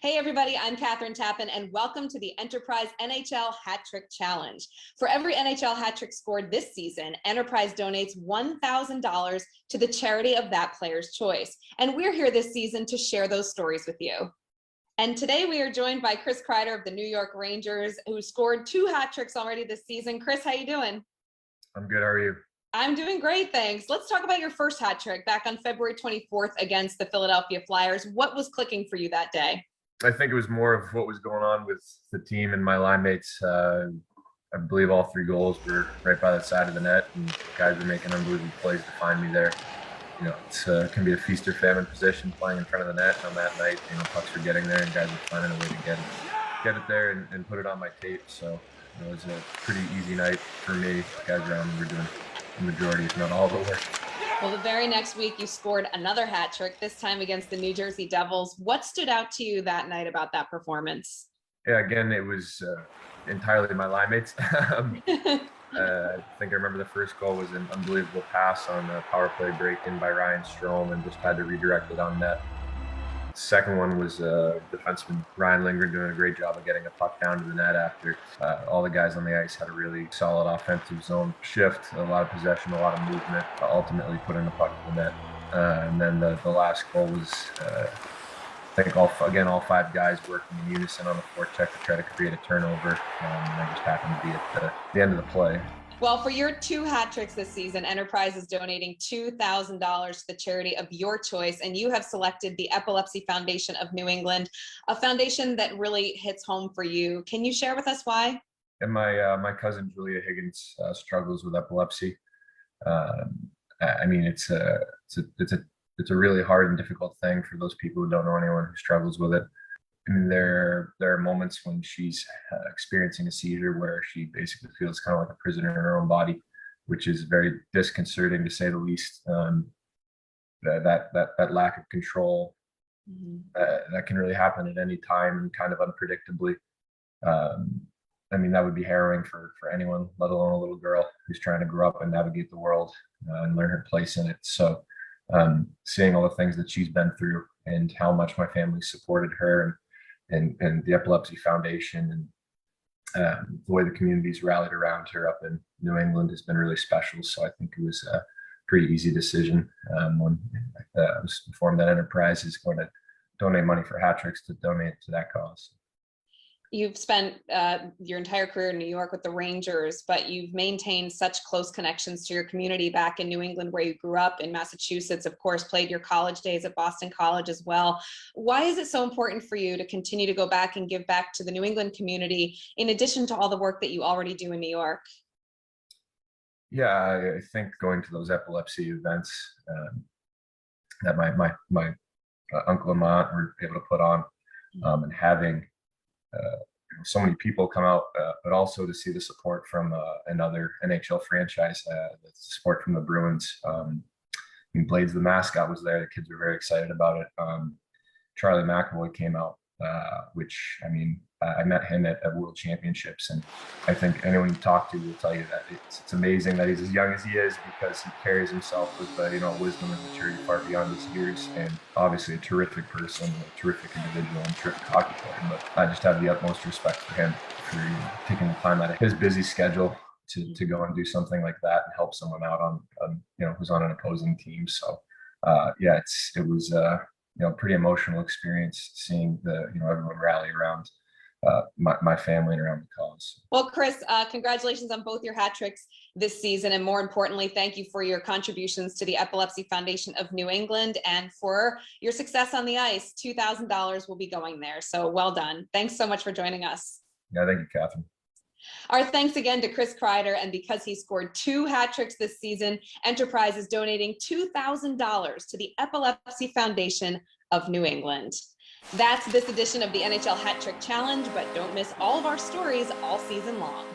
Hey everybody, I'm Katherine Tappan and welcome to the Enterprise NHL Hat Trick Challenge. For every NHL hat trick scored this season, Enterprise donates $1,000 to the charity of that player's choice. And we're here this season to share those stories with you. And today we are joined by Chris Kreider of the New York Rangers, who scored 2 hat tricks already this season. Chris, how you doing? I'm good, how are you? I'm doing great, thanks. Let's talk about your first hat trick back on February 24th against the Philadelphia Flyers. What was clicking for you that day? I think it was more of what was going on with the team and my line mates. I believe all 3 goals were right by the side of the net, and guys were making unbelievable plays to find me there. You know, it can be a feast or famine position playing in front of the net. And on that night, pucks were getting there, and guys were finding a way to get it there and put it on my tape. So it was a pretty easy night for me. Guys around me were doing the majority, if not all, the work. Well, the very next week, you scored another hat trick, this time against the New Jersey Devils. What stood out to you that night about that performance? Yeah, again, it was entirely my line mates. I think I remember the first goal was an unbelievable pass on a power play break-in by Ryan Strome and just had to redirect it on net. The second one was defenseman Ryan Lindgren doing a great job of getting a puck down to the net after all the guys on the ice had a really solid offensive zone shift, a lot of possession, a lot of movement, ultimately putting the puck to the net. And then the last goal was, I think, all 5 guys working in unison on the forecheck to try to create a turnover. And I just happened to be at the end of the play. Well, for your 2 hat tricks this season, Enterprise is donating $2,000 to the charity of your choice, and you have selected the Epilepsy Foundation of New England, a foundation that really hits home for you. Can you share with us why? And my cousin Julia Higgins struggles with epilepsy. I mean, it's a really hard and difficult thing for those people who don't know anyone who struggles with it. I mean, there are moments when she's experiencing a seizure where she basically feels kind of like a prisoner in her own body, which is very disconcerting to say the least. That lack of control that can really happen at any time and kind of unpredictably. I mean, that would be harrowing for anyone, let alone a little girl who's trying to grow up and navigate the world and learn her place in it. So seeing all the things that she's been through and how much my family supported her and the Epilepsy Foundation and the way the community's rallied around her up in New England has been really special. So I think it was a pretty easy decision when I was informed that Enterprise is going to donate money for hat tricks to donate to that cause. You've spent your entire career in New York with the Rangers, but you've maintained such close connections to your community back in New England, where you grew up, in Massachusetts, of course, played your college days at Boston College as well. Why is it so important for you to continue to go back and give back to the New England community, in addition to all the work that you already do in New York? Yeah, I think going to those epilepsy events that my uncle and my aunt were able to put on, and having so many people come out, but also to see the support from another NHL franchise, the support from the Bruins. Blades, the mascot, was there. The kids were very excited about it. Charlie McAvoy came out, which, I mean, I met him at World Championships, and I think anyone you talk to will tell you that it's amazing that he's as young as he is, because he carries himself with wisdom and maturity far beyond his years, and obviously a terrific person, a terrific individual, and a terrific hockey player. But I just have the utmost respect for him for taking the time out of his busy schedule to go and do something like that and help someone out on who's on an opposing team. So it was pretty emotional experience seeing everyone rally around my family and around the cause. Well, Chris, congratulations on both your hat tricks this season, and more importantly, thank you for your contributions to the Epilepsy Foundation of New England and for your success on the ice. $2,000 will be going there, so well done. Thanks so much for joining us. Yeah, thank you, Catherine. Our thanks again to Chris Kreider, and because he scored 2 hat tricks this season, Enterprise is donating $2,000 to the Epilepsy Foundation of New England. That's this edition of the NHL Hat Trick Challenge, but don't miss all of our stories all season long.